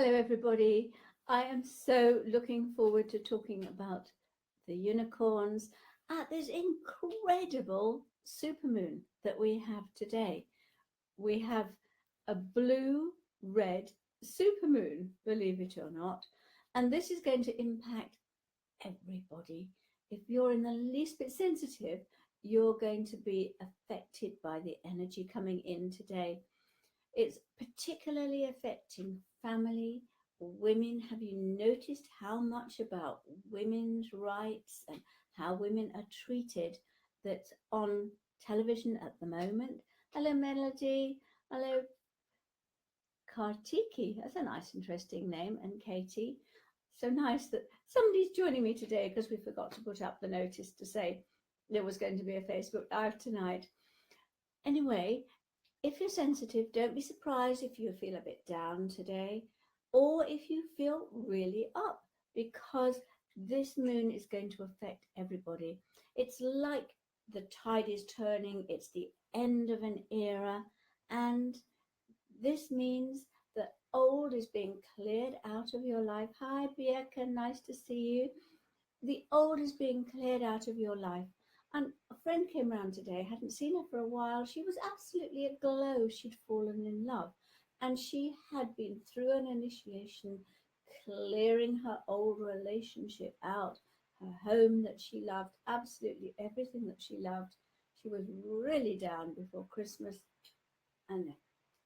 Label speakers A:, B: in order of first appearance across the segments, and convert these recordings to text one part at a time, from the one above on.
A: Hello, everybody. I am so looking forward to talking about the unicorns at this incredible supermoon that we have today. We have a blue red supermoon, believe it or not, and this is going to impact everybody. If you're in the least bit sensitive, you're going to be affected by the energy coming in today. It's particularly affecting family, women. Have you noticed how much about women's rights and how women are treated that's on television at the moment? Hello, Melody. Hello, Kartiki. That's a nice, interesting name. And Katie. So nice that somebody's joining me today because we forgot to put up the notice to say there was going to be a Facebook Live tonight. Anyway, if you're sensitive, don't be surprised if you feel a bit down today or if you feel really up because this moon is going to affect everybody. It's like the tide is turning, it's the end of an era, and this means that old is being cleared out of your life. Hi, Bianca, nice to see you. The old is being cleared out of your life. And a friend came round today, hadn't seen her for a while. She was absolutely aglow. She'd fallen in love. And she had been through an initiation, clearing her old relationship out, her home that she loved, absolutely everything that she loved. She was really down before Christmas, and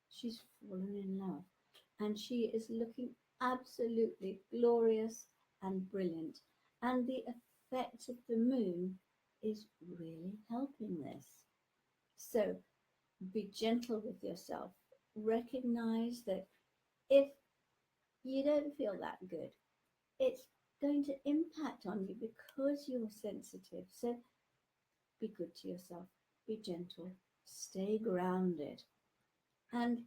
A: she's fallen in love. And she is looking absolutely glorious and brilliant. And the effect of the moon is really helping this. So be gentle with yourself. Recognize that if you don't feel that good, it's going to impact on you because you're sensitive. So be good to yourself, be gentle, stay grounded. And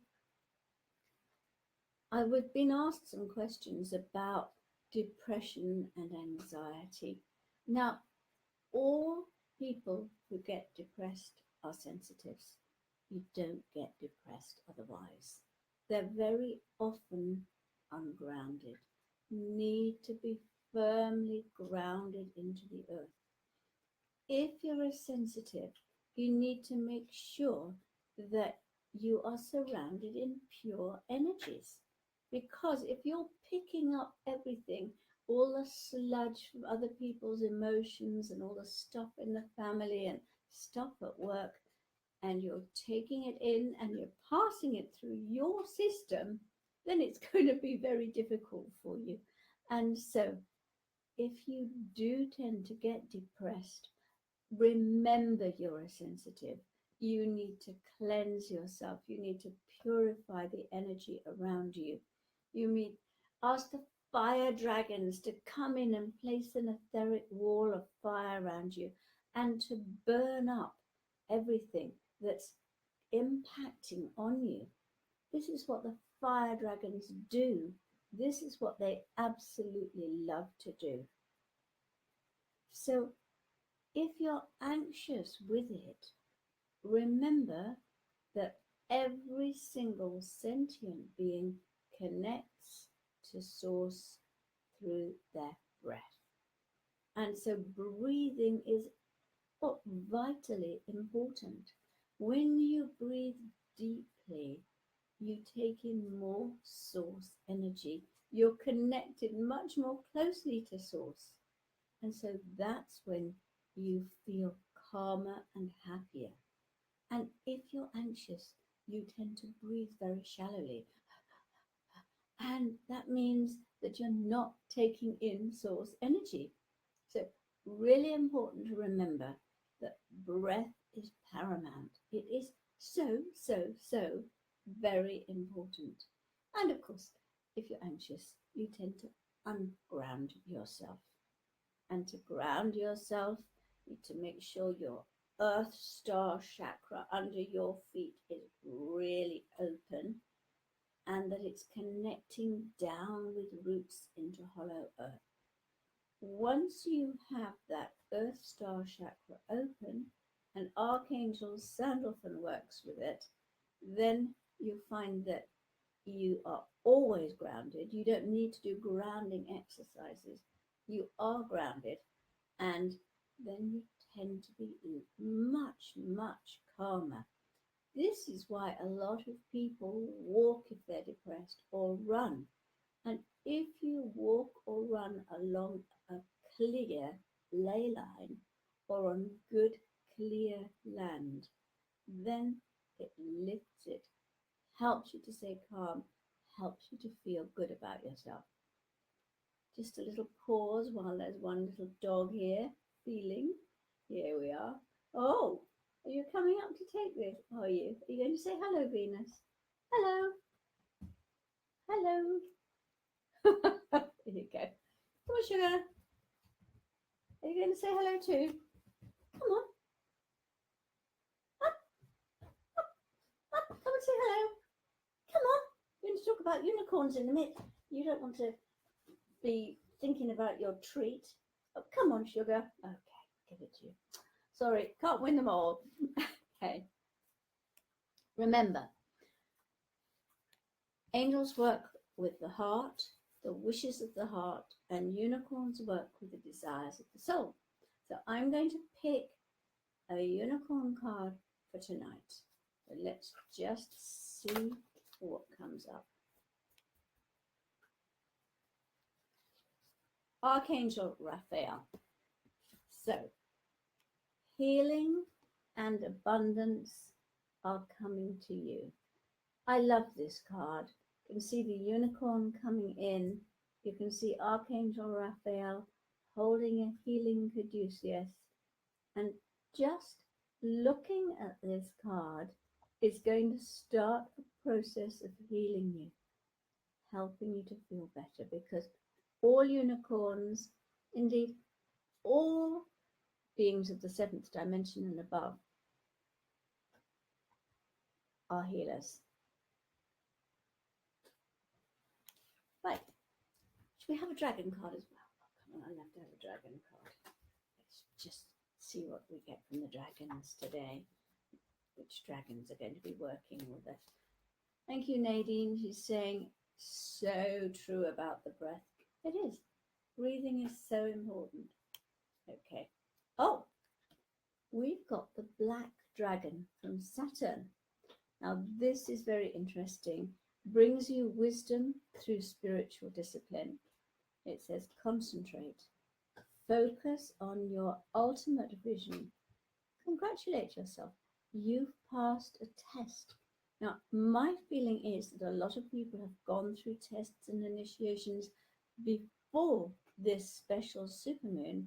A: I've been asked some questions about depression and anxiety. Now, all people who get depressed are sensitives. You don't get depressed otherwise. They're very often ungrounded, need to be firmly grounded into the earth. If you're a sensitive, you need to make sure that you are surrounded in pure energies. Because if you're picking up everything, all the sludge from other people's emotions and all the stuff in the family and stuff at work, and you're taking it in and you're passing it through your system, then it's going to be very difficult for you. And so, if you do tend to get depressed, remember you're a sensitive. You need to cleanse yourself. You need to purify the energy around you. You need ask the fire dragons to come in and place an etheric wall of fire around you and to burn up everything that's impacting on you. This is what the fire dragons do. This is what they absolutely love to do. So if you're anxious with it, remember that every single sentient being connects to source through their breath. And so breathing is vitally important. When you breathe deeply, you take in more source energy. You're connected much more closely to source. And so that's when you feel calmer and happier. And if you're anxious, you tend to breathe very shallowly. And that means that you're not taking in source energy. So, really important to remember that breath is paramount. It is so very important. And of course, if you're anxious, you tend to unground yourself. And to ground yourself, you need to make sure your earth star chakra under your feet is really open and that it's connecting down with roots into hollow earth. Once you have that earth star chakra open and Archangel Sandalphon works with it, then you find that you are always grounded. You don't need to do grounding exercises. You are grounded, and then you tend to be much, much calmer. This is why a lot of people walk if they're depressed or run. And if you walk or run along a clear ley line or on good, clear land, then it lifts it, helps you to stay calm, helps you to feel good about yourself. Just a little pause while there's one little dog here feeling. Here we are. Oh, are you coming up to take this? Are you? Are you going to say hello, Venus? Hello. Hello. Here you go. Come on, sugar. Are you going to say hello too? Come on. Up, up. Come and say hello. Come on. We're going to talk about unicorns in a minute. You don't want to be thinking about your treat. Oh, come on, sugar. Okay, give it to you. Sorry, can't win them all. Okay. Remember, angels work with the heart, the wishes of the heart, and unicorns work with the desires of the soul. So I'm going to pick a unicorn card for tonight. So let's just see what comes up. Archangel Raphael. So, healing and abundance are coming to you. I love this card. You can see the unicorn coming in. You can see Archangel Raphael holding a healing caduceus. And just looking at this card is going to start a process of healing you, helping you to feel better, because all unicorns, indeed all beings of the seventh dimension and above, are healers. Right, should we have a dragon card as well? Oh, come on, I'll have to have a dragon card. Let's just see what we get from the dragons today. Which dragons are going to be working with us. Thank you, Nadine. She's saying so true about the breath. It is. Breathing is so important. Okay. Oh, we've got the black dragon from Saturn. Now, this is very interesting. Brings you wisdom through spiritual discipline. It says concentrate. Focus on your ultimate vision. Congratulate yourself. You've passed a test. Now, my feeling is that a lot of people have gone through tests and initiations before this special supermoon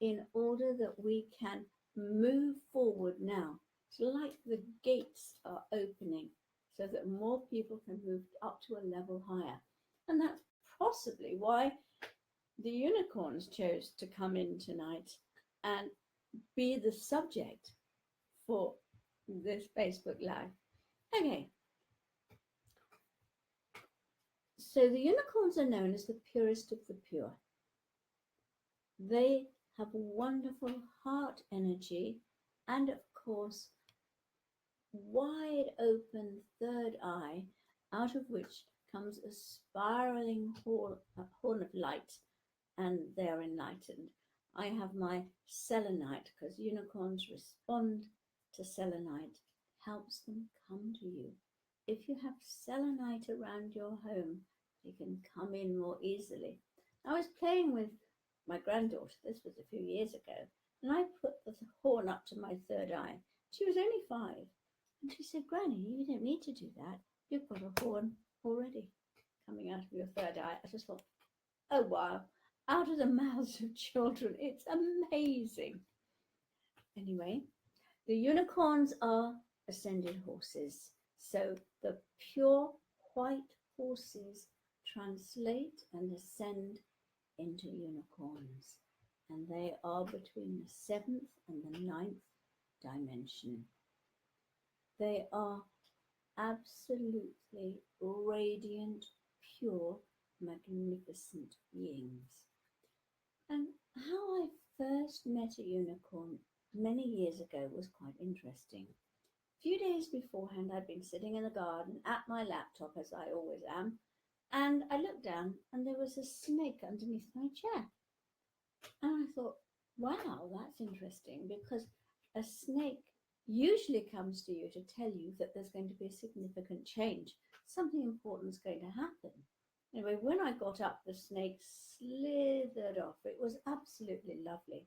A: in order that we can move forward now. It's like the gates are opening so that more people can move up to a level higher. And that's possibly why the unicorns chose to come in tonight and be the subject for this Facebook Live. Okay. So the unicorns are known as the purest of the pure. They have wonderful heart energy and, of course, wide open third eye, out of which comes a spiraling horn of light, and they are enlightened. I have my selenite because unicorns respond to selenite, helps them come to you. If you have selenite around your home, you can come in more easily. I was playing with my granddaughter, this was a few years ago, and I put the horn up to my third eye. She was only 5. And she said, Granny, you don't need to do that. You've got a horn already coming out of your third eye. I just thought, oh, wow. Out of the mouths of children. It's amazing. Anyway, the unicorns are ascended horses. So the pure white horses translate and ascend into unicorns. And they are between the 7th and the 9th dimension. They are absolutely radiant, pure, magnificent beings. And how I first met a unicorn many years ago was quite interesting. few days beforehand, I'd been sitting in the garden at my laptop, as I always am, and I looked down and there was a snake underneath my chair. And I thought, wow, that's interesting, because a snake usually comes to you to tell you that there's going to be a significant change. Something important is going to happen. Anyway, when I got up, the snake slithered off. It was absolutely lovely.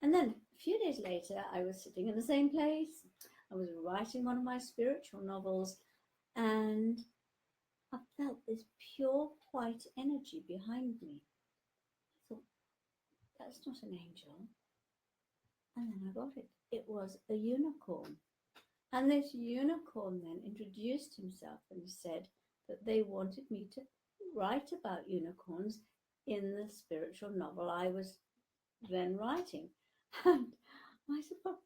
A: And then a few days later, I was sitting in the same place. I was writing one of my spiritual novels, and I felt this pure white energy behind me. I thought, that's not an angel. And then I got it. It was a unicorn. And this unicorn then introduced himself and said that they wanted me to write about unicorns in the spiritual novel I was then writing. And I said, well,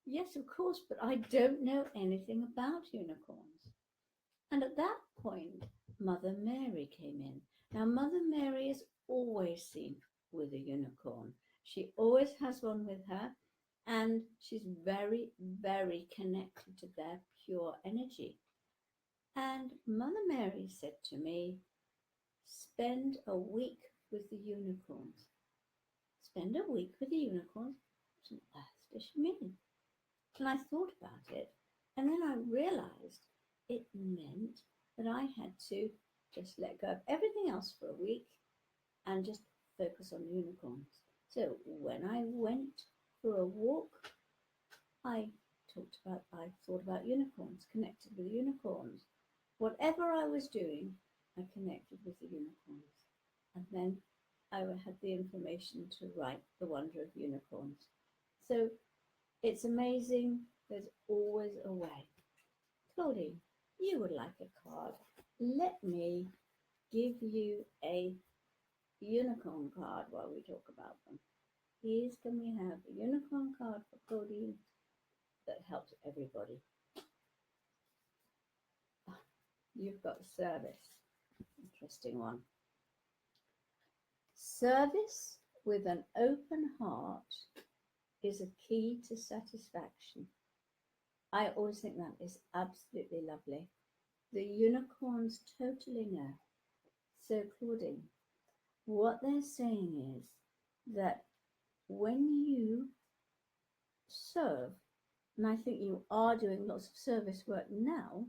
A: yes, of course, but I don't know anything about unicorns. And at that point, Mother Mary came in. Now, Mother Mary is always seen with a unicorn. She always has one with her, and she's very, very connected to their pure energy. And Mother Mary said to me, spend a week with the unicorns. Spend a week with the unicorns? What on earth does she mean? And I thought about it, and then I realized it meant that I had to just let go of everything else for a week and just focus on the unicorns. So when I went for a walk, I thought about unicorns, connected with unicorns. Whatever I was doing, I connected with the unicorns. And then I had the information to write The Wonder of Unicorns. So it's amazing. There's always a way. Claudine, you would like a card. Let me give you a unicorn card while we talk about them. Please, can we have a unicorn card for Claudine that helps everybody? You've got service. Interesting one. Service with an open heart is a key to satisfaction. I always think that is absolutely lovely. The unicorns totally know. So, Claudine, what they're saying is that when you serve, and I think you are doing lots of service work now,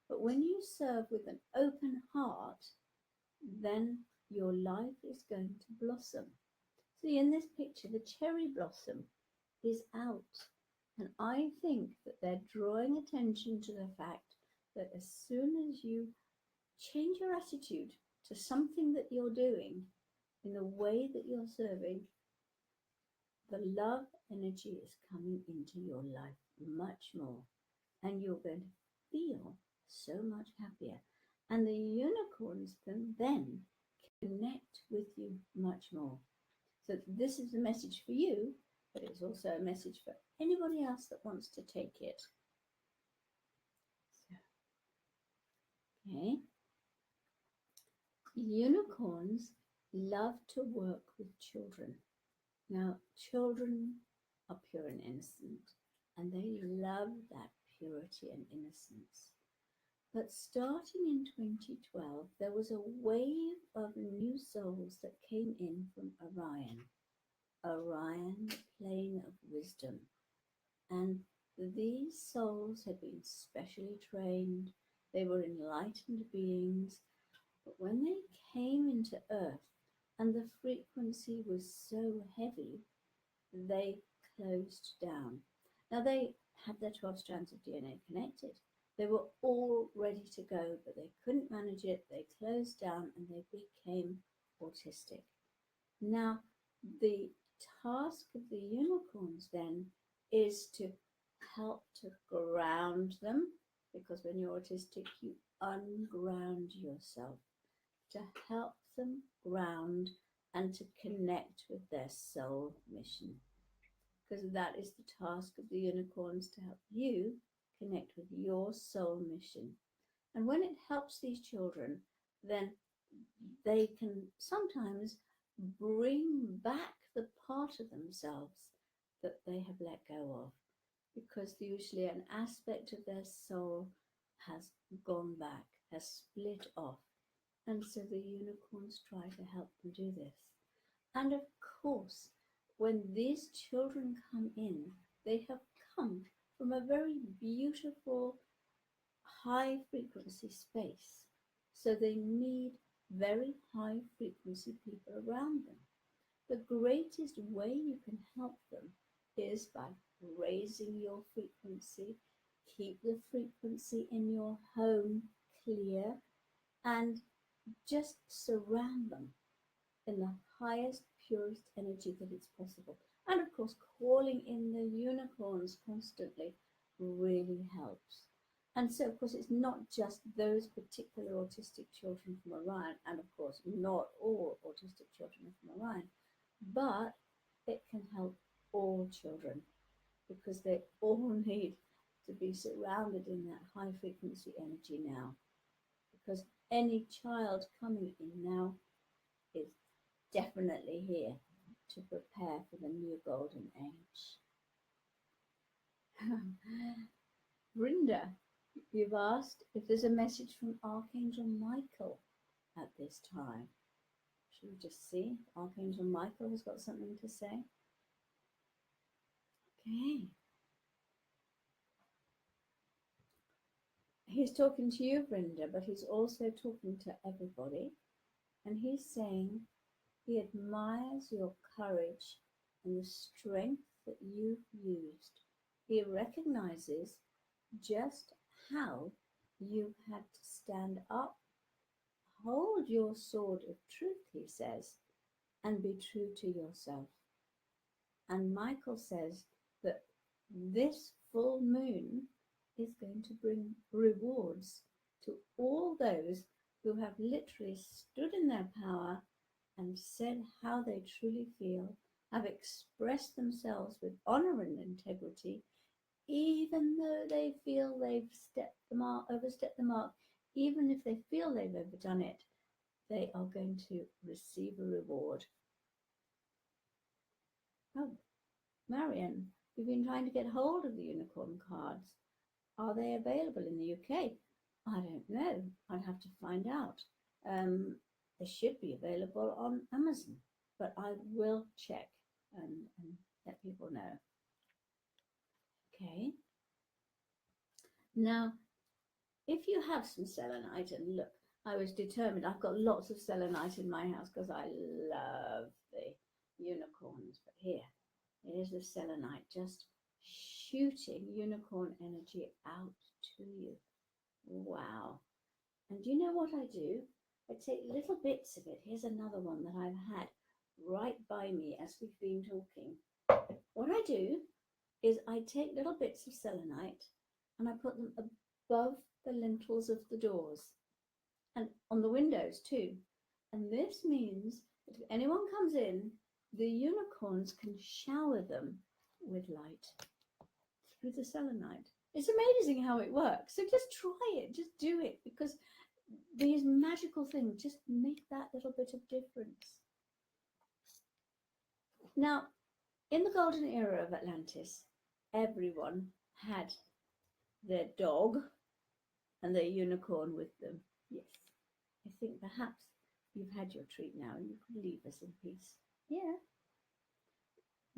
A: but when you serve with an open heart, then your life is going to blossom. See, in this picture, the cherry blossom is out. And I think that they're drawing attention to the fact that as soon as you change your attitude to something that you're doing, in the way that you're serving, the love energy is coming into your life much more. And you're going to feel so much happier. And the unicorns can then connect with you much more. So this is a message for you, but it's also a message for anybody else that wants to take it. So, okay. Unicorns love to work with children. Now, children are pure and innocent, and they love that purity and innocence. But starting in 2012, there was a wave of new souls that came in from Orion. Orion, the plane of wisdom. And these souls had been specially trained. They were enlightened beings. But when they came into Earth and the frequency was so heavy, they closed down. Now, they had their 12 strands of DNA connected. They were all ready to go, but they couldn't manage it. They closed down and they became autistic. Now, the task of the unicorns then is to help to ground them, because when you're autistic, you unground yourself, to help them ground and to connect with their soul mission. Because that is the task of the unicorns, to help you connect with your soul mission. And when it helps these children, then they can sometimes bring back the part of themselves that they have let go of. because usually an aspect of their soul has gone back, has split off. And so the unicorns try to help them do this. And of course, when these children come in, they have come from a very beautiful high frequency space. So they need very high frequency people around them. The greatest way you can help them is by raising your frequency, keep the frequency in your home clear, and just surround them in the highest, purest energy that it's possible. And of course, calling in the unicorns constantly really helps. And so, of course, it's not just those particular autistic children from Orion, and of course, not all autistic children are from Orion, but it can help all children because they all need to be surrounded in that high frequency energy now. Because any child coming in now is definitely here to prepare for the new golden age. Brenda, you've asked if there's a message from Archangel Michael at this time. Should we just see if Archangel Michael has got something to say? Okay. He's talking to you, Brenda, but he's also talking to everybody. And he's saying he admires your courage and the strength that you've used. He recognizes just how you've had to stand up, hold your sword of truth, he says, and be true to yourself. And Michael says that this full moon is going to bring rewards to all those who have literally stood in their power and said how they truly feel, have expressed themselves with honor and integrity, even though they feel they've overstepped the mark, even if they feel they've overdone it, they are going to receive a reward. Oh, Marion, you've been trying to get hold of the unicorn cards. Are they available in the UK? I don't know. I'd have to find out. They should be available on Amazon, but I will check and let people know. Okay. Now, if you have some selenite, and look, I was determined. I've got lots of selenite in my house because I love the unicorns. But here's the selenite, just shooting unicorn energy out to you. Wow. And do you know what I do? I take little bits of it. Here's another one that I've had right by me as we've been talking. What I do is I take little bits of selenite and I put them above the lintels of the doors and on the windows too. And this means that if anyone comes in, the unicorns can shower them with light through the selenite. It's amazing how it works. So just try it, just do it, because these magical things just make that little bit of difference. Now, in the golden era of Atlantis, everyone had their dog and their unicorn with them. Yes, I think perhaps you've had your treat now and you can leave us in peace. Yeah.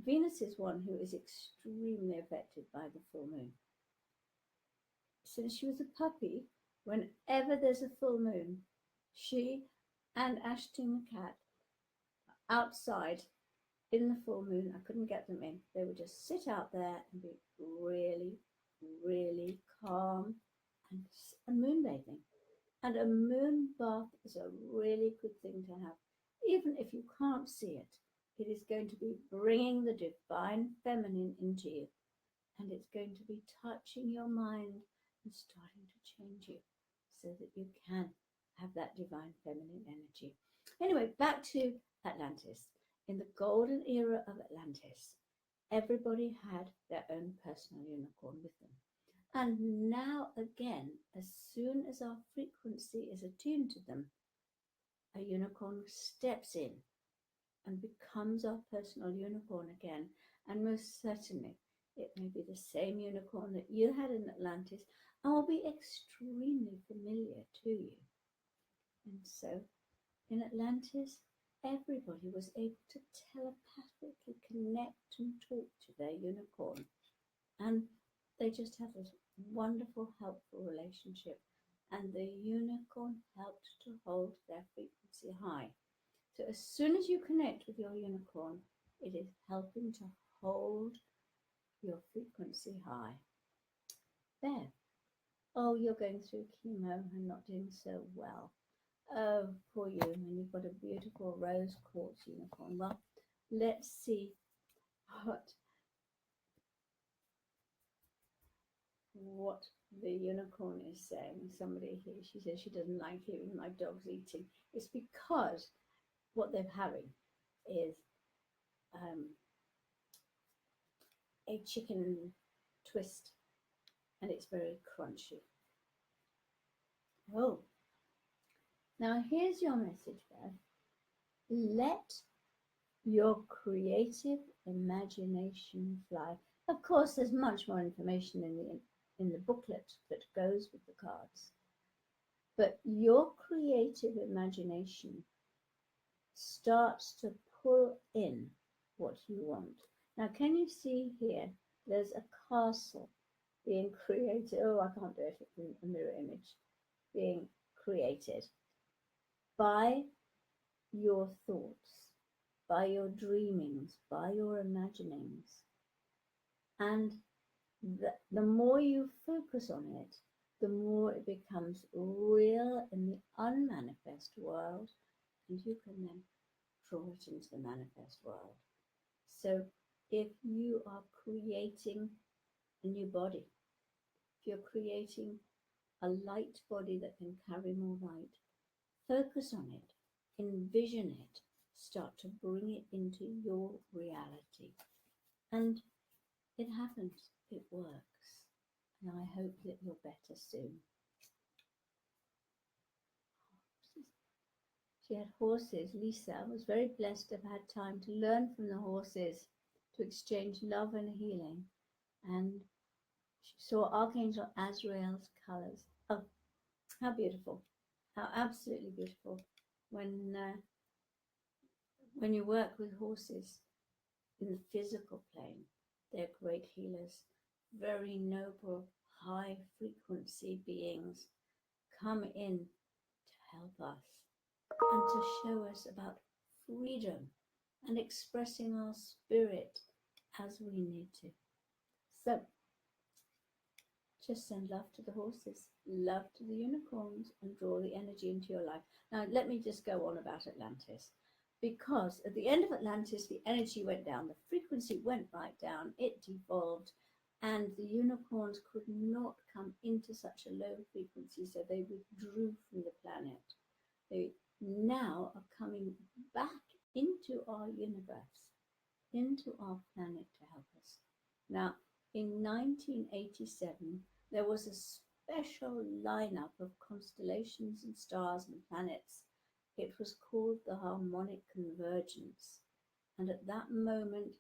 A: Venus is one who is extremely affected by the full moon. Since she was a puppy, whenever there's a full moon, she and Ashton the cat outside in the full moon, I couldn't get them in. They would just sit out there and be really, really calm and moonbathing. And a moon bath is a really good thing to have. Even if you can't see it, it is going to be bringing the divine feminine into you. And it's going to be touching your mind and starting to change you so that you can have that divine feminine energy. Anyway, back to Atlantis. In the golden era of Atlantis, everybody had their own personal unicorn with them. And now again, as soon as our frequency is attuned to them, a unicorn steps in and becomes our personal unicorn again. And most certainly, It may be the same unicorn that you had in Atlantis and will be extremely familiar to you. And so in Atlantis, everybody was able to telepathically connect and talk to their unicorn. And they just had a wonderful, helpful relationship. And the unicorn helped to hold their frequency high. So as soon as you connect with your unicorn, it is helping to hold your frequency high. There. Oh, you're going through chemo and not doing so well. Oh, poor you. And you've got a beautiful rose quartz unicorn. Well, let's see what the unicorn is saying. Somebody here, she says she doesn't like hearing my dogs eating. It's because what they're having is a chicken twist, and it's very crunchy. Oh, now here's your message, Beth. Let your creative imagination fly. Of course, there's much more information in the booklet that goes with the cards, but your creative imagination starts to pull in what you want. Now, can you see here? There's a castle being created. Oh, I can't do it. It's a mirror image being created by your thoughts, by your dreamings, by your imaginings. And the more you focus on it, the more it becomes real in the unmanifest world, and you can then draw it into the manifest world. So if you are creating a new body, if you're creating a light body that can carry more light, focus on it, envision it, start to bring it into your reality. And it happens, it works. And I hope that you're better soon. She had horses. Lisa was very blessed to have had time to learn from the horses, to exchange love and healing. And she saw Archangel Azrael's colors. Oh, how beautiful. How absolutely beautiful. When you work with horses in the physical plane, they're great healers, very noble, high frequency beings come in to help us and to show us about freedom and expressing our spirit as we need to. So just send love to the horses, love to the unicorns, and draw the energy into your life. Now, let me just go on about Atlantis. Because at the end of Atlantis, the energy went down, the frequency went right down, it devolved, and the unicorns could not come into such a low frequency, so they withdrew from the planet. They now are coming back into our universe, into our planet to help us. Now, in 1987, there was a special lineup of constellations and stars and planets. It was called the harmonic convergence. And at that moment,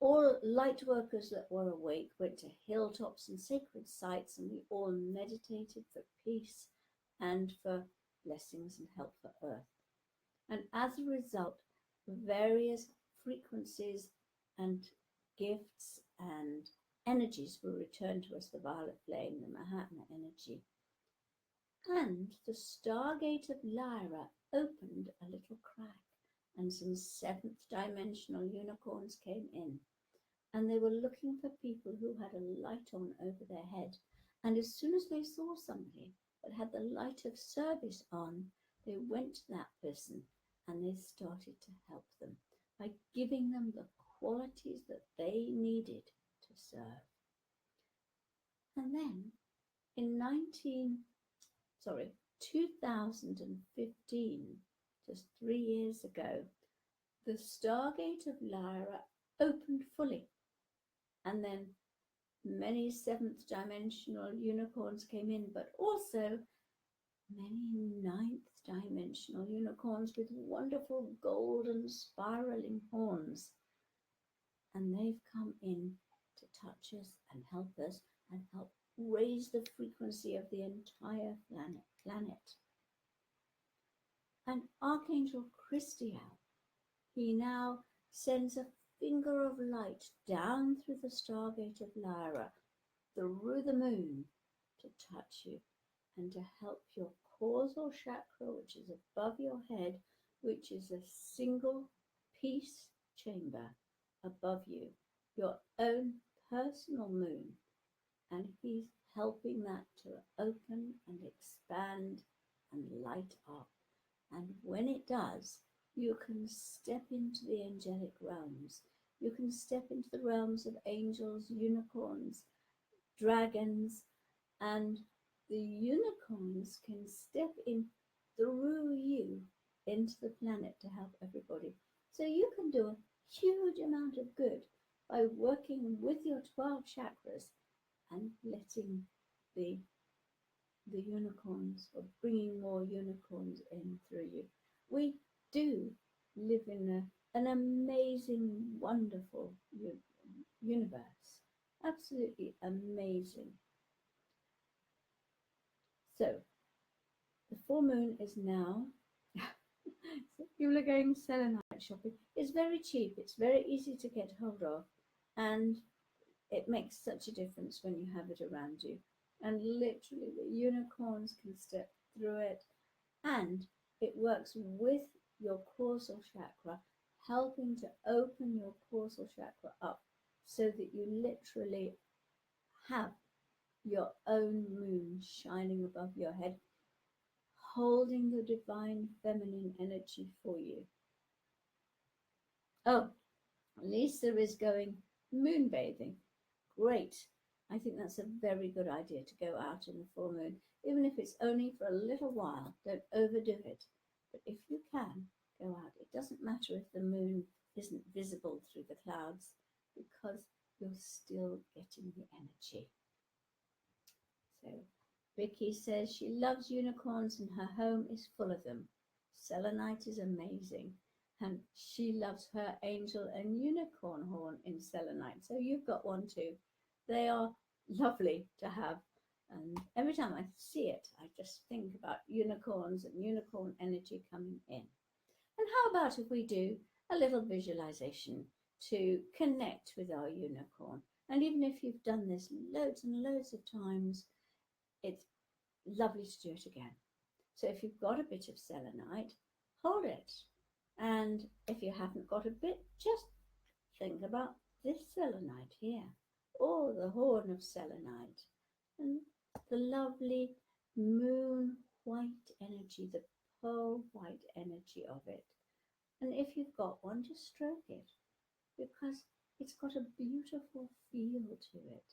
A: all light workers that were awake went to hilltops and sacred sites, and we all meditated for peace and for blessings and help for Earth. And as a result, various frequencies and gifts and energies were returned to us, the violet flame, the Mahatma energy. And the Stargate of Lyra opened a little crack, and some seventh dimensional unicorns came in. And they were looking for people who had a light on over their head. And as soon as they saw somebody that had the light of service on, they went to that person and they started to help them by giving them the qualities that they needed to serve. And then in 2015, just 3 years ago, the Stargate of Lyra opened fully. And then many seventh dimensional unicorns came in, but also many ninth dimensional unicorns with wonderful golden spiraling horns. And they've come in to touch us and help us and help raise the frequency of the entire planet. And Archangel Christiel, he now sends a finger of light down through the Stargate of Lyra, through the moon, to touch you and to help your causal chakra, which is above your head, which is a single peace chamber above you, your own personal moon. And he's helping that to open and expand and light up. And when it does, you can step into the angelic realms. You can step into the realms of angels, unicorns, dragons, and the unicorns can step in through you into the planet to help everybody. So you can do a huge amount of good by working with your 12 chakras and letting the unicorns, or bringing more unicorns in through you. We do live in an amazing, wonderful universe. Absolutely amazing. So, the full moon is now, people are going selenite shopping. It's very cheap, it's very easy to get hold of, and it makes such a difference when you have it around you. And literally, the unicorns can step through it, and it works with your causal chakra, helping to open your causal chakra up so that you literally have your own moon shining above your head, holding the divine feminine energy for you. Oh, Lisa is going moon bathing. Great. I think that's a very good idea to go out in the full moon, even if it's only for a little while. Don't overdo it. But if you can, go out. It doesn't matter if the moon isn't visible through the clouds, because you're still getting the energy. So Vicky says she loves unicorns and her home is full of them. Selenite is amazing. And she loves her angel and unicorn horn in selenite. So you've got one too. They are lovely to have. And every time I see it, I just think about unicorns and unicorn energy coming in. And how about if we do a little visualization to connect with our unicorn? And even if you've done this loads and loads of times, it's lovely to do it again. So if you've got a bit of selenite, hold it. And if you haven't got a bit, just think about this selenite here, or the horn of selenite, and the lovely moon white energy, the pearl white energy of it. And if you've got one, just stroke it, because it's got a beautiful feel to it.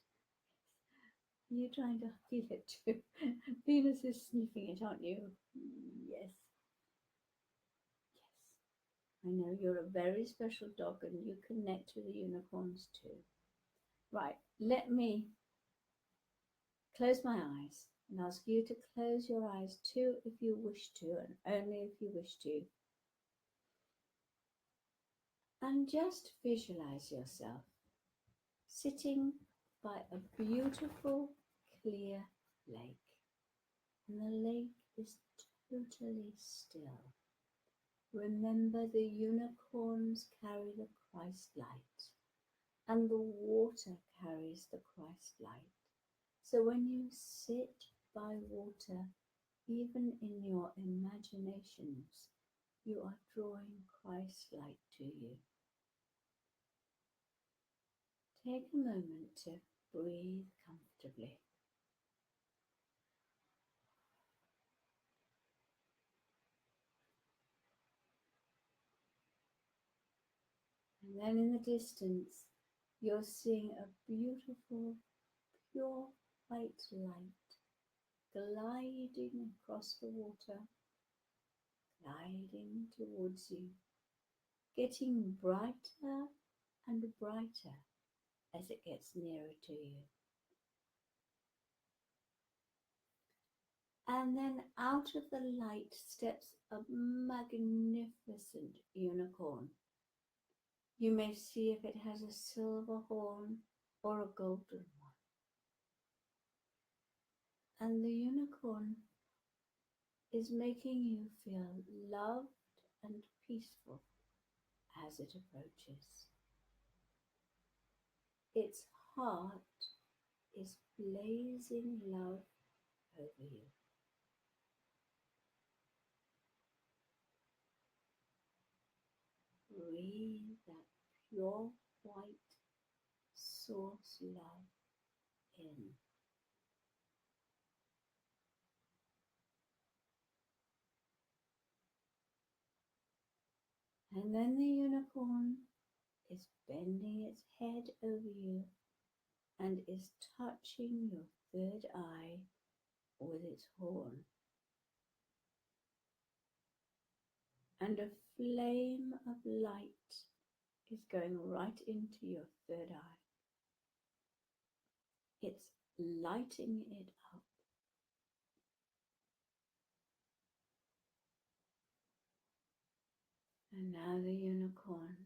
A: You're trying to feel it too. Venus is sniffing it, aren't you? Yes. I know you're a very special dog and you connect with the unicorns too. Right, let me close my eyes and ask you to close your eyes too if you wish to, and only if you wish to. And just visualize yourself sitting by a beautiful, clear lake. And the lake is totally still. Remember, the unicorns carry the Christ light, and the water carries the Christ light. So when you sit by water, even in your imaginations, you are drawing Christ light to you. Take a moment to breathe comfortably. And then in the distance, you're seeing a beautiful, pure white light gliding across the water, gliding towards you, getting brighter and brighter as it gets nearer to you. And then out of the light steps a magnificent unicorn. You may see if it has a silver horn or a golden one. And the unicorn is making you feel loved and peaceful as it approaches. Its heart is blazing love over you. Breathe that pure white source love in. And then the unicorn is bending its head over you and is touching your third eye with its horn. And a flame of light is going right into your third eye. It's lighting it up. And now the unicorn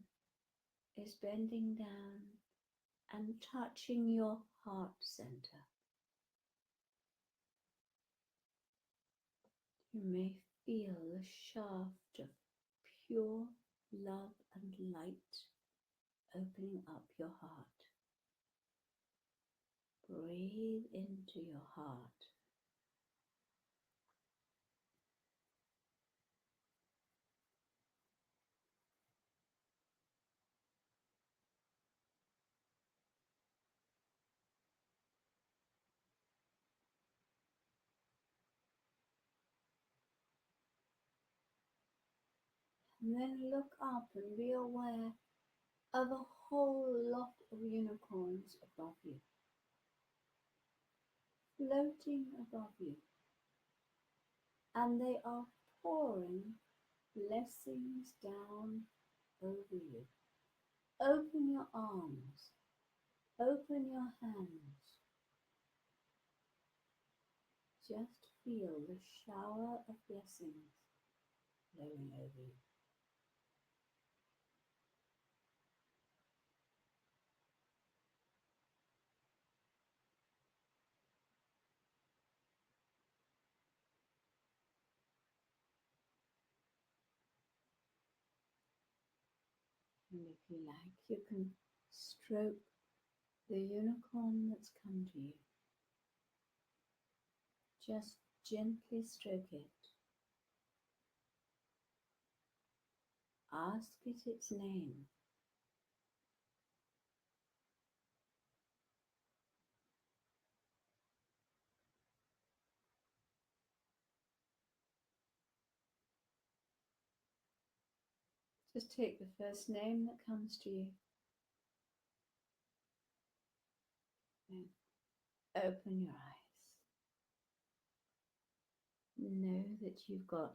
A: is bending down and touching your heart center. You may feel the shaft of pure love and light opening up your heart. Breathe into your heart. And then look up and be aware of a whole lot of unicorns above you, floating above you. And they are pouring blessings down over you. Open your arms, open your hands. Just feel the shower of blessings flowing over you. And if you like, you can stroke the unicorn that's come to you. Just gently stroke it. Ask it its name. Just take the first name that comes to you. And open your eyes. Know that you've got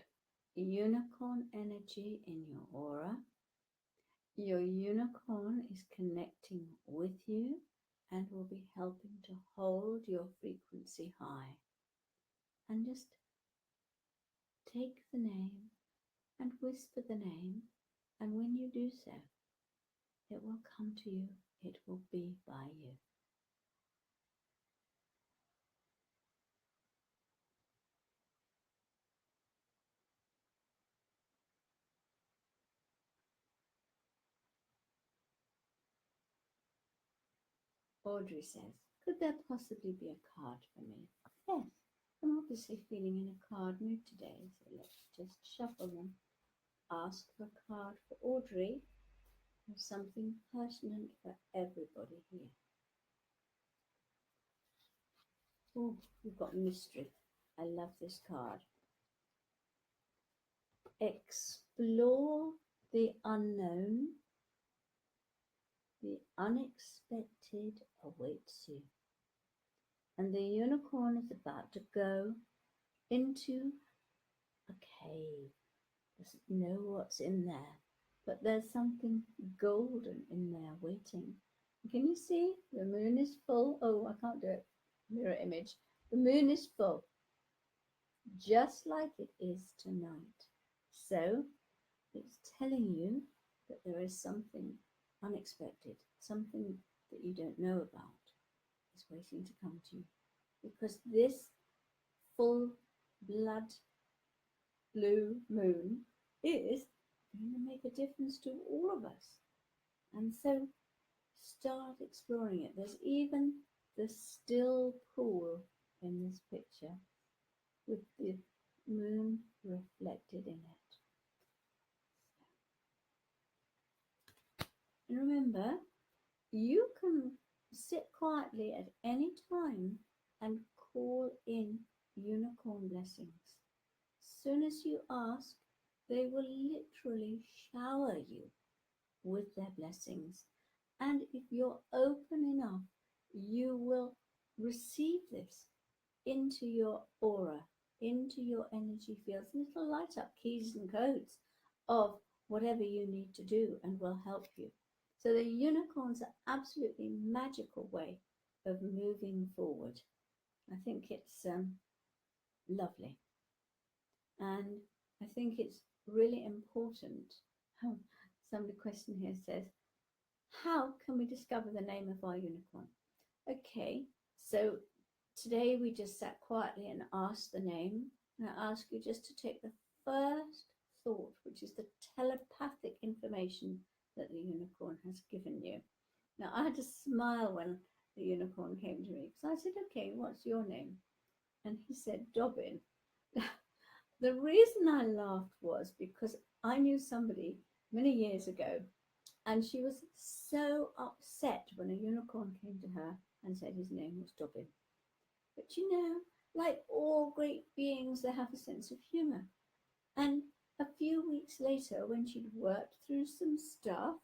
A: unicorn energy in your aura. Your unicorn is connecting with you and will be helping to hold your frequency high. And just take the name and whisper the name, and when you do so, it will come to you, it will be by you. Audrey says, could there possibly be a card for me? Yes, I'm obviously feeling in a card mood today, so let's just shuffle them. Ask for a card for Audrey. There's something pertinent for everybody here. Oh, we've got mystery. I love this card. Explore the unknown. The unexpected awaits you. And the unicorn is about to go into a cave. Doesn't know what's in there, but there's something golden in there waiting. Can you see? The moon is full. Oh, I can't do it. Mirror image. The moon is full, just like it is tonight. So it's telling you that there is something unexpected, something that you don't know about. is waiting to come to you, because this full blood blue moon is going to make a difference to all of us. And so start exploring it. There's even the still pool in this picture with the moon reflected in it. And remember, you can sit quietly at any time and call in unicorn blessings. As soon as you ask, they will literally shower you with their blessings. And if you're open enough, you will receive this into your aura, into your energy fields, and it'll light up keys and codes of whatever you need to do and will help you. So the unicorns are absolutely magical way of moving forward. I think it's lovely. And I think it's really important. Somebody question here says, how can we discover the name of our unicorn? Okay, so today we just sat quietly and asked the name. And I ask you just to take the first thought, which is the telepathic information that the unicorn has given you. Now, I had to smile when the unicorn came to me because I said, okay, what's your name? And he said, Dobbin. The reason I laughed was because I knew somebody many years ago, and she was so upset when a unicorn came to her and said his name was Dobbin. But you know, like all great beings, they have a sense of humour. And a few weeks later, when she'd worked through some stuff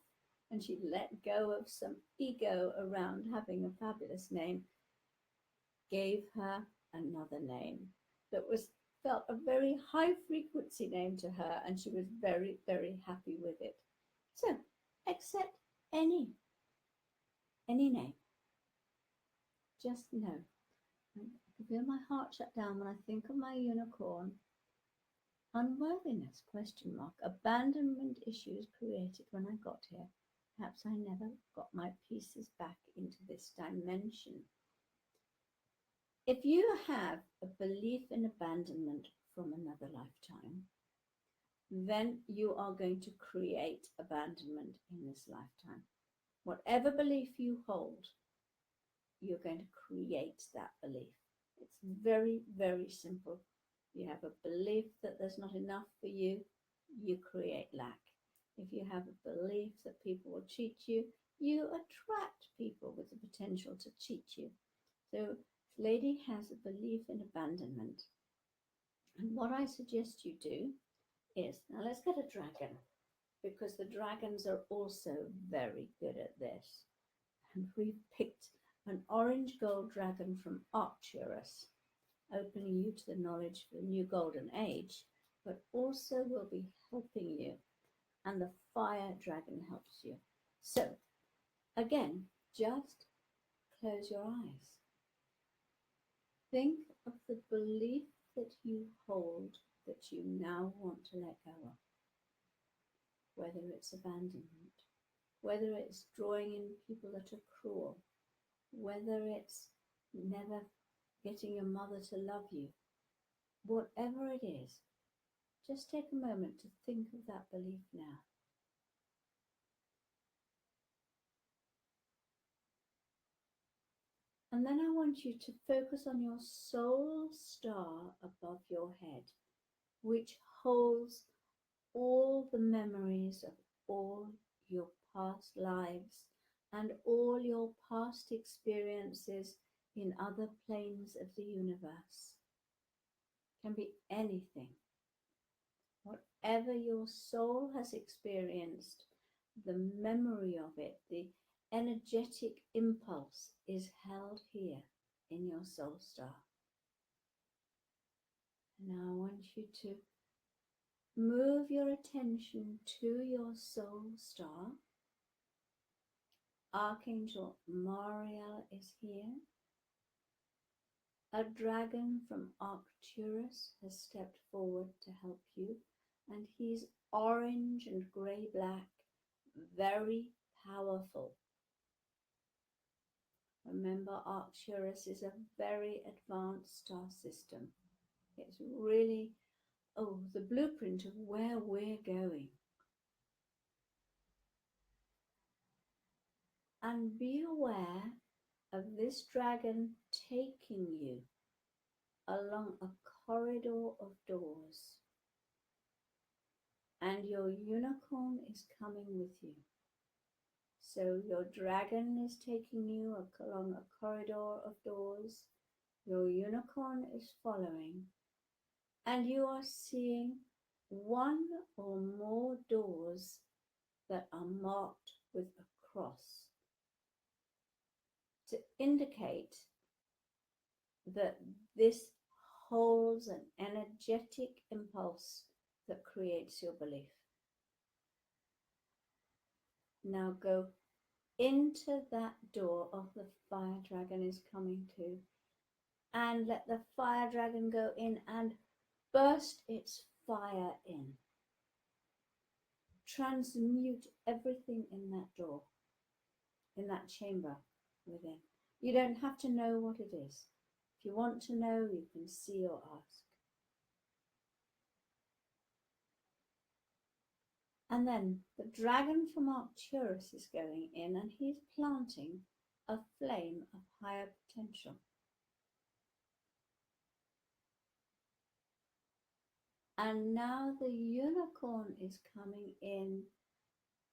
A: and she'd let go of some ego around having a fabulous name, gave her another name that felt a very high frequency name to her, and she was very, very happy with it. So accept any name. Just know. I can feel my heart shut down when I think of my unicorn. Unworthiness, question mark. Abandonment issues created when I got here. Perhaps I never got my pieces back into this dimension. If you have a belief in abandonment from another lifetime, then you are going to create abandonment in this lifetime. Whatever belief you hold, you're going to create that belief. It's very, very simple. You have a belief that there's not enough for you, you create lack. If you have a belief that people will cheat you, you attract people with the potential to cheat you. So this lady has a belief in abandonment. And what I suggest you do is, now let's get a dragon, because the dragons are also very good at this. And we've picked an orange gold dragon from Arcturus, opening you to the knowledge of the new golden age, but also will be helping you. And the fire dragon helps you. So again, just close your eyes. Think of the belief that you hold that you now want to let go of. Whether it's abandonment, whether it's drawing in people that are cruel, whether it's never getting your mother to love you, whatever it is, just take a moment to think of that belief now. And then I want you to focus on your soul star above your head, which holds all the memories of all your past lives and all your past experiences in other planes of the universe. Can be anything. Whatever your soul has experienced, the memory of it, the energetic impulse is held here in your soul star. Now I want you to move your attention to your soul star. Archangel Mariel is here. A dragon from Arcturus has stepped forward to help you, and he's orange and grey-black, very powerful. Remember, Arcturus is a very advanced star system. It's really, the blueprint of where we're going. And be aware of this dragon taking you along a corridor of doors. And your unicorn is coming with you. So your dragon is taking you along a corridor of doors. Your unicorn is following. And you are seeing one or more doors that are marked with a cross to indicate that this holds an energetic impulse that creates your belief. Now go into that door of the fire dragon is coming to, and let the fire dragon go in and burst its fire in. Transmute everything in that door, in that chamber within. You don't have to know what it is. If you want to know, you can see or ask. And then the dragon from Arcturus is going in, and he's planting a flame of higher potential. And now the unicorn is coming in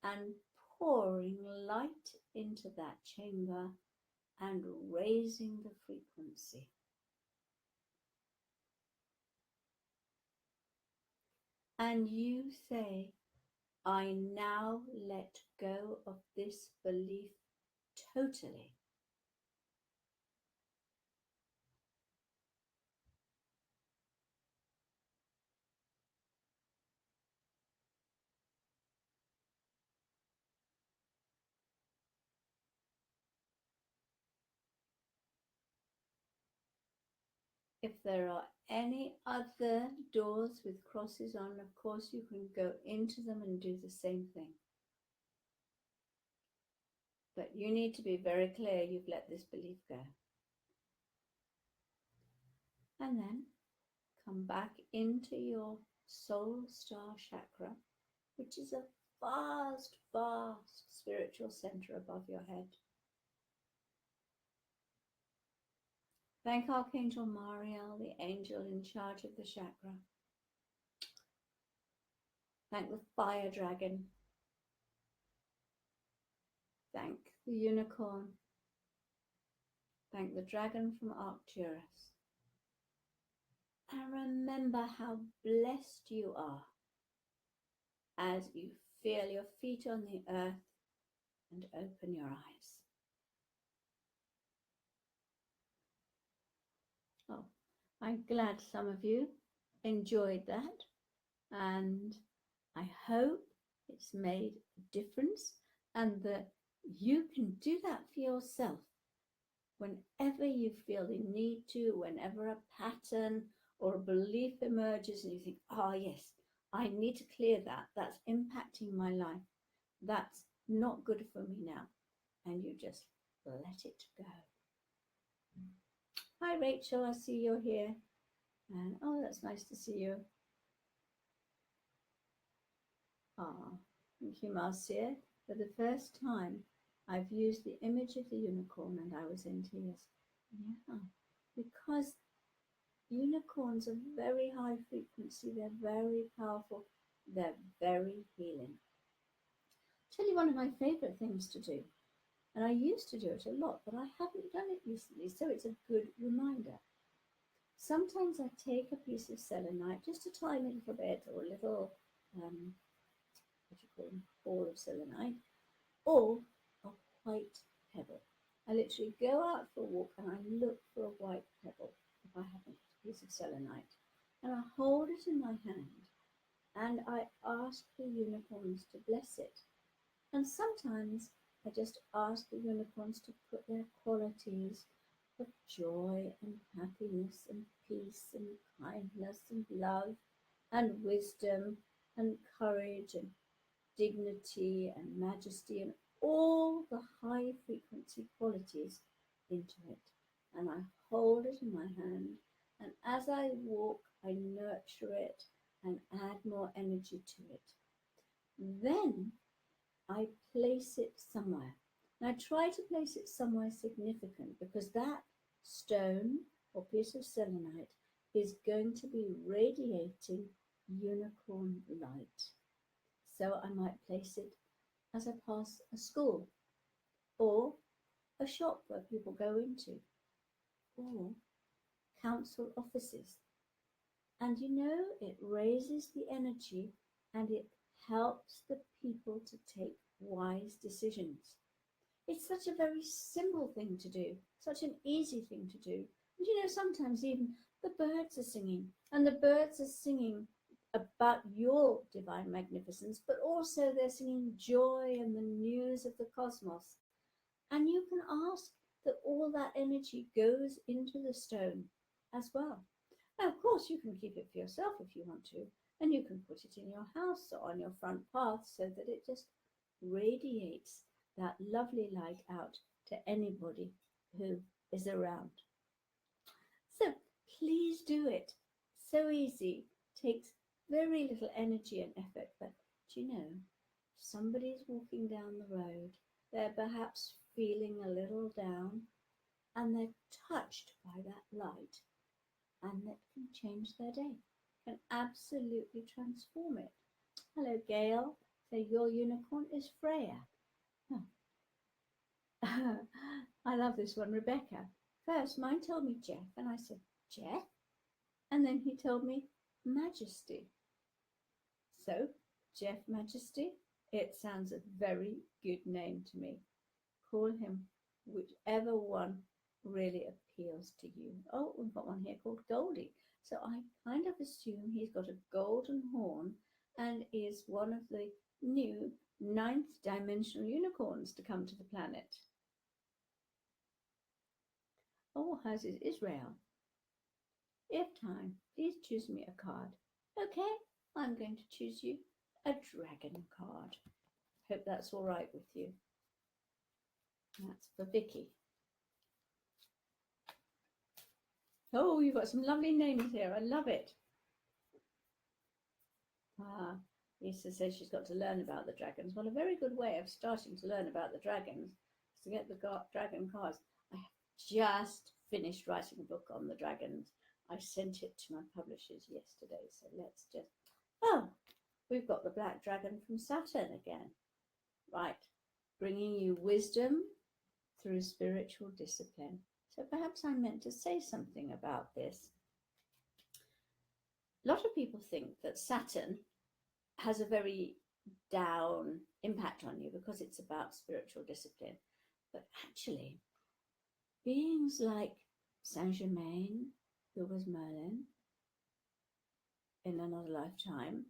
A: and pouring light into that chamber and raising the frequency. And you say, I now let go of this belief totally. If there are any other doors with crosses on, of course, you can go into them and do the same thing. But you need to be very clear you've let this belief go. And then come back into your soul star chakra, which is a vast, vast spiritual center above your head. Thank Archangel Mariel, the angel in charge of the chakra. Thank the fire dragon. Thank the unicorn. Thank the dragon from Arcturus. And remember how blessed you are as you feel your feet on the earth and open your eyes. Oh, I'm glad some of you enjoyed that, and I hope it's made a difference and that you can do that for yourself whenever you feel the need to, whenever a pattern or a belief emerges and you think, yes, I need to clear that. That's impacting my life. That's not good for me now. And you just let it go. Hi, Rachel. I see you're here. And that's nice to see you. Thank you, Marcia. For the first time, I've used the image of the unicorn and I was in tears. Yeah, because unicorns are very high frequency. They're very powerful. They're very healing. I'll tell you one of my favorite things to do. And I used to do it a lot, but I haven't done it recently, so it's a good reminder. Sometimes I take a piece of selenite, just a tiny little bit, or a little, ball of selenite, or a white pebble. I literally go out for a walk and I look for a white pebble if I haven't a piece of selenite. And I hold it in my hand and I ask the unicorns to bless it. And sometimes I just ask the unicorns to put their qualities of joy and happiness and peace and kindness and love and wisdom and courage and dignity and majesty and all the high frequency qualities into it. And I hold it in my hand. And as I walk, I nurture it and add more energy to it. Then I place it somewhere. And I try to place it somewhere significant because that stone or piece of selenite is going to be radiating unicorn light. So I might place it as I pass a school or a shop where people go into or council offices. And it raises the energy and it helps the people to take wise decisions. It's such a very simple thing to do, such an easy thing to do. And sometimes even the birds are singing, and the birds are singing about your divine magnificence, but also they're singing joy and the news of the cosmos. And you can ask that all that energy goes into the stone as well. Now, of course, you can keep it for yourself if you want to, and you can put it in your house or on your front path so that it just radiates that lovely light out to anybody who is around. So please do it. So easy, takes very little energy and effort, but somebody's walking down the road, they're perhaps feeling a little down, and they're touched by that light, and that can change their day, can absolutely transform it. Hello, Gail. So your unicorn is Freya. Oh. I love this one, Rebecca. First, mine told me Jeff, and I said, Jeff? And then he told me Majesty. So, Jeff Majesty, it sounds a very good name to me. Call him whichever one really appeals to you. Oh, we've got one here called Goldie. So I kind of assume he's got a golden horn and is one of the new 9th dimensional unicorns to come to the planet. Oh, how's is Israel? If time, please choose me a card. Okay, I'm going to choose you a dragon card. Hope that's all right with you. That's for Vicky. Oh, you've got some lovely names here. I love it. Lisa says she's got to learn about the dragons. Well, a very good way of starting to learn about the dragons is to get the dragon cards. I have just finished writing a book on the dragons. I sent it to my publishers yesterday. So let's just... Oh, we've got the black dragon from Saturn again. Right. Bringing you wisdom through spiritual discipline. So perhaps I meant to say something about this. A lot of people think that Saturn has a very down impact on you because it's about spiritual discipline. But actually, beings like Saint Germain, who was Merlin in another lifetime,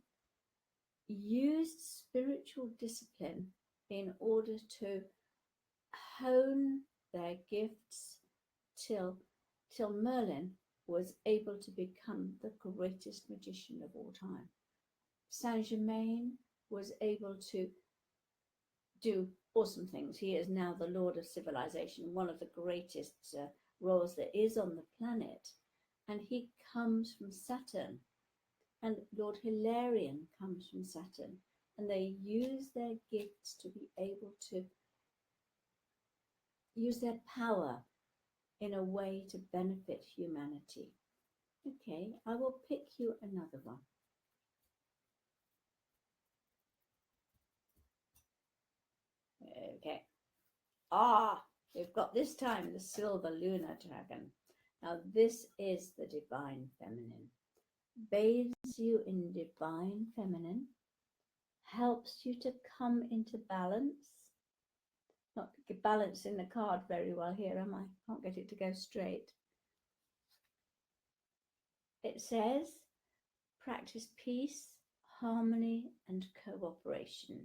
A: used spiritual discipline in order to hone their gifts till Merlin was able to become the greatest magician of all time. Saint Germain was able to do awesome things. He is now the Lord of Civilization, one of the greatest roles there is on the planet. And he comes from Saturn. And Lord Hilarion comes from Saturn. And they use their gifts to be able to use their power in a way to benefit humanity. Okay, I will pick you another one. Okay. We've got this time the silver lunar dragon. Now this is the divine feminine. Bathes you in divine feminine. Helps you to come into balance. Not balancing the card very well here, am I? Can't get it to go straight. It says, practice peace, harmony, and cooperation,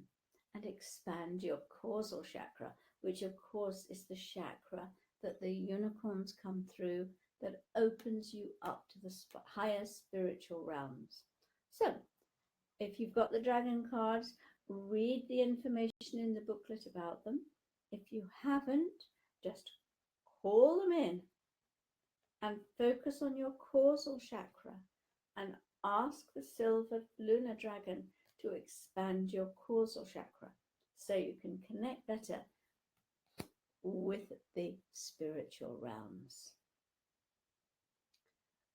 A: and expand your causal chakra, which of course is the chakra that the unicorns come through, that opens you up to the higher spiritual realms. So, if you've got the dragon cards, read the information in the booklet about them. If you haven't, just Call them in and focus on your causal chakra and ask the silver lunar dragon to expand your causal chakra so you can connect better with the spiritual realms.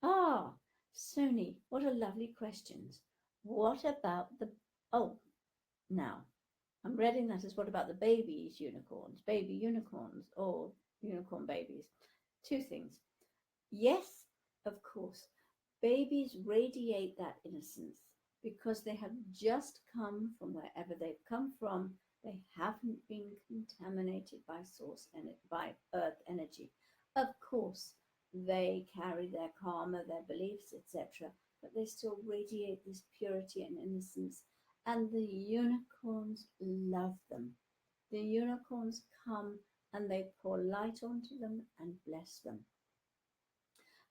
A: Ah, Sony, what a lovely questions. What about the, oh, now, I'm reading that as what about the baby unicorns, or unicorn babies? Two things. Yes, of course, babies radiate that innocence because they have just come from wherever they've come from. They haven't been contaminated by by earth energy. Of course, they carry their karma, their beliefs, etc., but they still radiate this purity and innocence. And the unicorns love them. The unicorns come and they pour light onto them and bless them.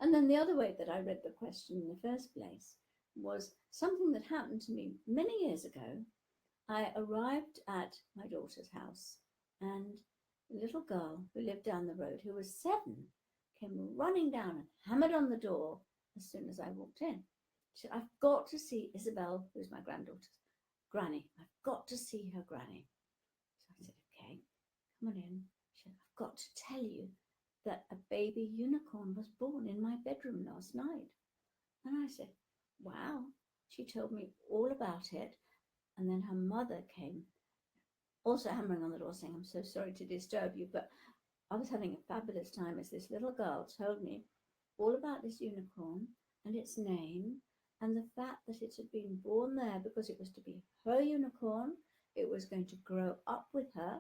A: And then the other way that I read the question in the first place was something that happened to me many years ago. I arrived at my daughter's house, and a little girl who lived down the road, who was 7, came running down and hammered on the door as soon as I walked in. She said, I've got to see Isabel, who's my granddaughter's granny. I've got to see her granny. So I said, okay, come on in. She said, I've got to tell you that a baby unicorn was born in my bedroom last night. And I said, wow. She told me all about it. And then her mother came, also hammering on the door, saying, I'm so sorry to disturb you, but I was having a fabulous time as this little girl told me all about this unicorn and its name and the fact that it had been born there because it was to be her unicorn. It was going to grow up with her,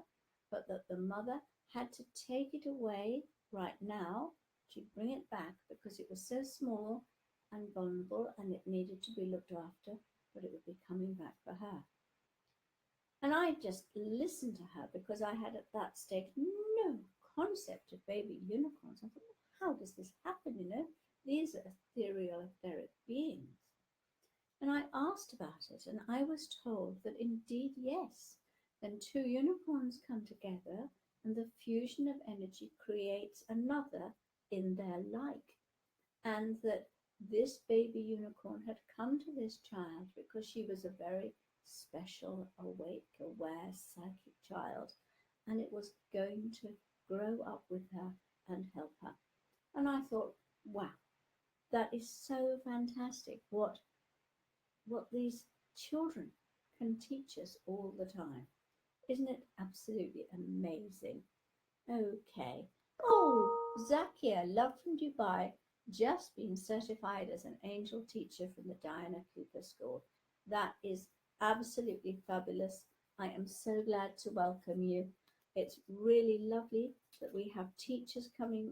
A: but that the mother had to take it away right now. She'd bring it back because it was so small and vulnerable and it needed to be looked after, but it would be coming back for her. And I just listened to her because I had at that stage no concept of baby unicorns. I thought, how does this happen? These are ethereal, etheric beings. And I asked about it, and I was told that indeed, yes, then 2 unicorns come together and the fusion of energy creates another in their like. And that this baby unicorn had come to this child because she was a very special, awake, aware, psychic child, and it was going to grow up with her and help her. And I thought, wow, that is so fantastic what these children can teach us all the time. Isn't it absolutely amazing? Okay. Oh, Zakia, love from Dubai, just been certified as an angel teacher from the Diana Cooper School. That is absolutely fabulous. I am so glad to welcome you. It's really lovely that we have teachers coming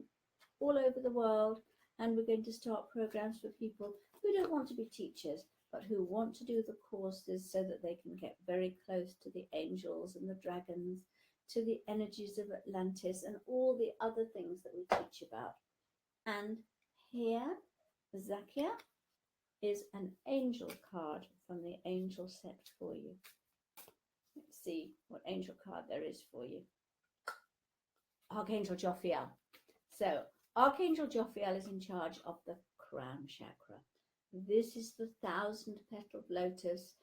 A: all over the world, and we're going to start programs for people who don't want to be teachers, but who want to do the courses so that they can get very close to the angels and the dragons, to the energies of Atlantis and all the other things that we teach about. And here, Zakia, is an angel card from the angel set for you. Let's see what angel card there is for you. Archangel Jophiel. So Archangel Jophiel is in charge of the crown chakra. This is the 1,000-petaled lotus.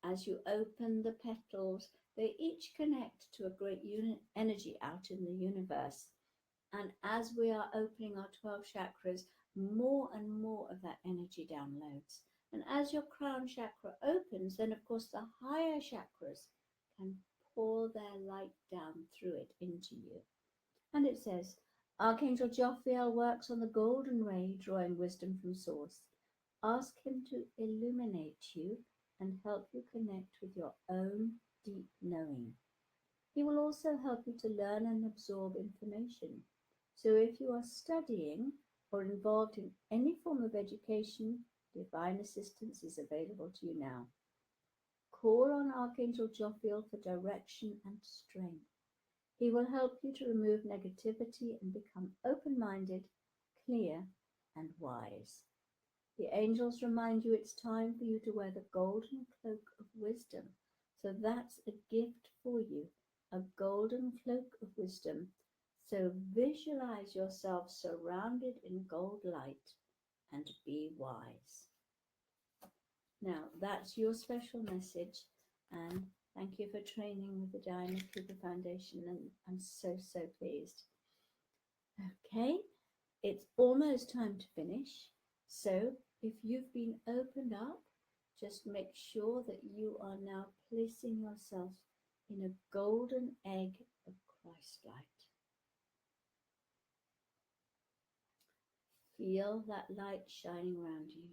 A: As you open the petals, they each connect to a great energy out in the universe. And as we are opening our 12 chakras, more and more of that energy downloads. And as your crown chakra opens, then of course the higher chakras can pour their light down through it into you. And it says, Archangel Jophiel works on the golden ray, drawing wisdom from source. Ask him to illuminate you and help you connect with your own deep knowing. He will also help you to learn and absorb information. So if you are studying or involved in any form of education, divine assistance is available to you now. Call on Archangel Jophiel for direction and strength. He will help you to remove negativity and become open-minded, clear, and wise. The angels remind you it's time for you to wear the golden cloak of wisdom. So that's a gift for you, a golden cloak of wisdom, So visualize yourself surrounded in gold light and be wise. Now, that's your special message, and thank you for training with the Diana Cooper Foundation, and I'm so, so pleased. Okay, it's almost time to finish. So if you've been opened up, just make sure that you are now placing yourself in a golden egg of Christ light. Feel that light shining around you.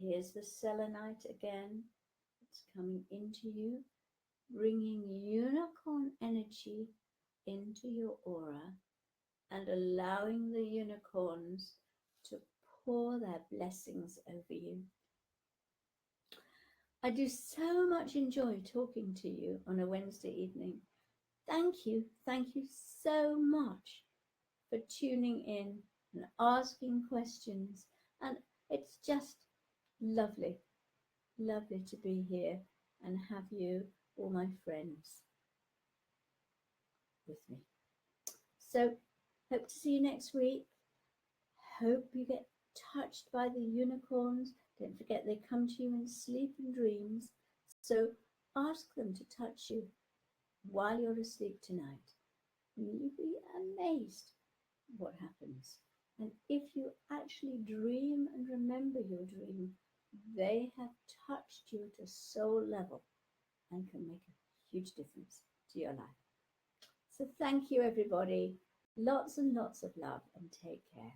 A: Here's the selenite again. It's coming into you, bringing unicorn energy into your aura and allowing the unicorns to pour their blessings over you. I do so much enjoy talking to you on a Wednesday evening. Thank you so much for tuning in and asking questions. And it's just lovely to be here and have you, all my friends, with me. So, hope to see you next week. Hope you get touched by the unicorns. Don't forget they come to you in sleep and dreams. So ask them to touch you while you're asleep tonight. And you'll be amazed what happens. And if you actually dream and remember your dream, they have touched you at a soul level and can make a huge difference to your life. So thank you, everybody. Lots and lots of love, and take care.